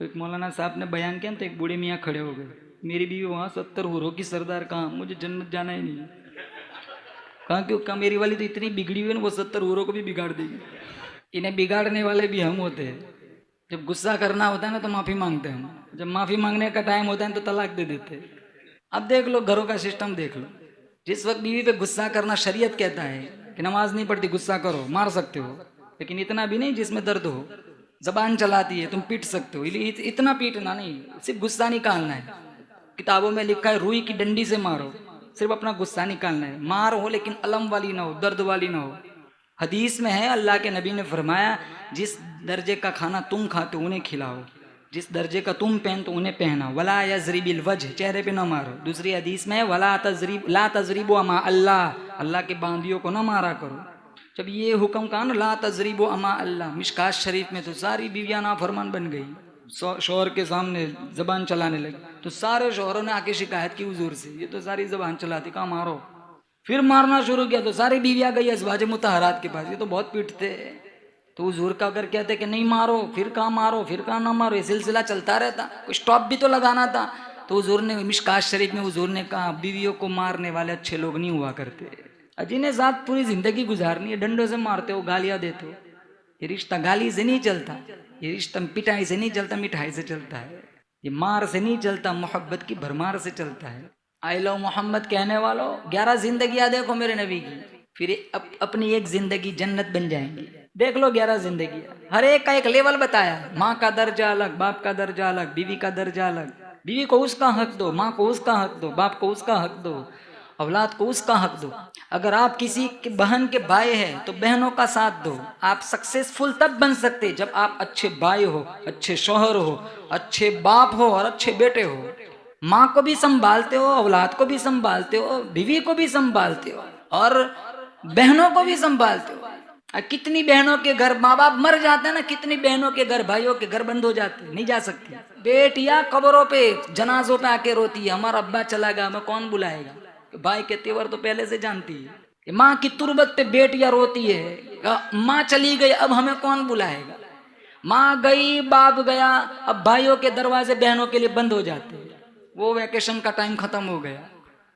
तो एक मौलाना साहब ने बयान किया तो एक बूढ़े मियाँ खड़े हो गए, मेरी बीवी वहाँ 70 हुरों की सरदार, कहाँ, मुझे जन्नत जाना ही नहीं। कहा क्यों? कहा मेरी वाली तो इतनी बिगड़ी हुई है ना, वो 70 हुरों को भी बिगाड़ देगी। इन्हें बिगाड़ने वाले भी हम होते हैं। जब गुस्सा करना होता है ना तो माफ़ी मांगते हैं हम, जब माफ़ी मांगने का टाइम होता है तो तलाक दे देते हैं। अब देख लो घरों का सिस्टम देख लो। जिस वक्त बीवी पे गुस्सा करना, शरीयत कहता है कि नमाज नहीं पढ़ती गुस्सा करो, मार सकते हो, लेकिन इतना भी नहीं जिसमें दर्द हो। जबान चलाती है, तुम पीट सकते हो, इतना पीटना नहीं, सिर्फ गुस्सा निकालना है। किताबों में लिखा है रुई की डंडी से मारो, सिर्फ अपना गुस्सा निकालना है। मार हो लेकिन अलम वाली ना हो, दर्द वाली ना हो। हदीस में है, अल्लाह के नबी ने फरमाया, जिस दर्जे का खाना तुम खाते हो उन्हें खिलाओ, जिस दर्जे का तुम पहनते हो उन्हें पहना। वला यजरिबिल वजह, चेहरे पे ना मारो। दूसरी हदीस में है वला तजरिब ला तजरिबो अमा अल्लाह, अल्लाह के बांदियों को ना मारा करो। जब ये हुक्म कहा ना ला तजरिबो अमा अल्लाह, मिशकात शरीफ में, तो सारी बीवियां नाफरमान बन गई। शौहर के सामने जबान चलाने लगी, तो सारे शौहरों ने आके शिकायत की हुजूर से, ये तो सारी जबान चलाती, कहा मारो। फिर मारना शुरू किया तो सारी बीवियां गई अज़वाज मुतहरात के पास, ये तो बहुत पीटते। तो हुजूर का अगर कहते कि नहीं मारो, फिर कहाँ मारो, फिर कहाँ ना मारो, ये सिलसिला चलता रहता, कोई स्टॉप भी तो लगाना था। तो हुजूर ने मिशकात शरीफ में हुजूर ने कहा, बीवियों को मारने वाले अच्छे लोग नहीं हुआ करते। जिन्हें साथ पूरी जिंदगी गुजारनी है, डंडों से मारते हो, गालियां देते हो। ये रिश्ता गाली से नहीं चलता, ये रिश्ता पिटाई से नहीं चलता, मिठाई से चलता है। ये मार से नहीं चलता, मोहब्बत की भरमार से चलता है। आई लव मोहम्मद कहने वालों, 11 जिंदगियां देखो मेरे नबी की, फिर अपनी एक जिंदगी जन्नत बन जाएंगी। देख लो 11 जिंदगियां, हर एक का एक लेवल बताया। माँ का दर्जा अलग, बाप का दर्जा अलग, बीवी का दर्जा अलग। बीवी को उसका हक दो, माँ को उसका हक दो, बाप को उसका हक दो, औलाद को उसका हक दो। अगर आप किसी के बहन के भाई हैं तो बहनों का साथ दो। आप सक्सेसफुल तब बन सकते जब आप अच्छे भाई हो, अच्छे शौहर हो, अच्छे बाप हो और अच्छे बेटे हो। माँ को भी संभालते हो, औलाद को भी संभालते हो, बीवी को भी संभालते हो और बहनों को भी संभालते हो। कितनी बहनों के घर माँ बाप मर जाते हैं ना, कितनी बहनों के घर, भाइयों के घर बंद हो जाते, नहीं जा सकती। बेटियां कब्रों पे, जनाजों पे आके रोती है, हमारा अब्बा चला गया, हमें कौन बुलाएगा। भाई के तेवर तो पहले से जानती है। माँ की तुरबत पे बेटियां रोती है, माँ चली गई अब हमें कौन बुलाएगा। माँ गई, बाप गया, अब भाइयों के दरवाजे बहनों के लिए बंद हो जाते हैं। वो वैकेशन का टाइम खत्म हो गया।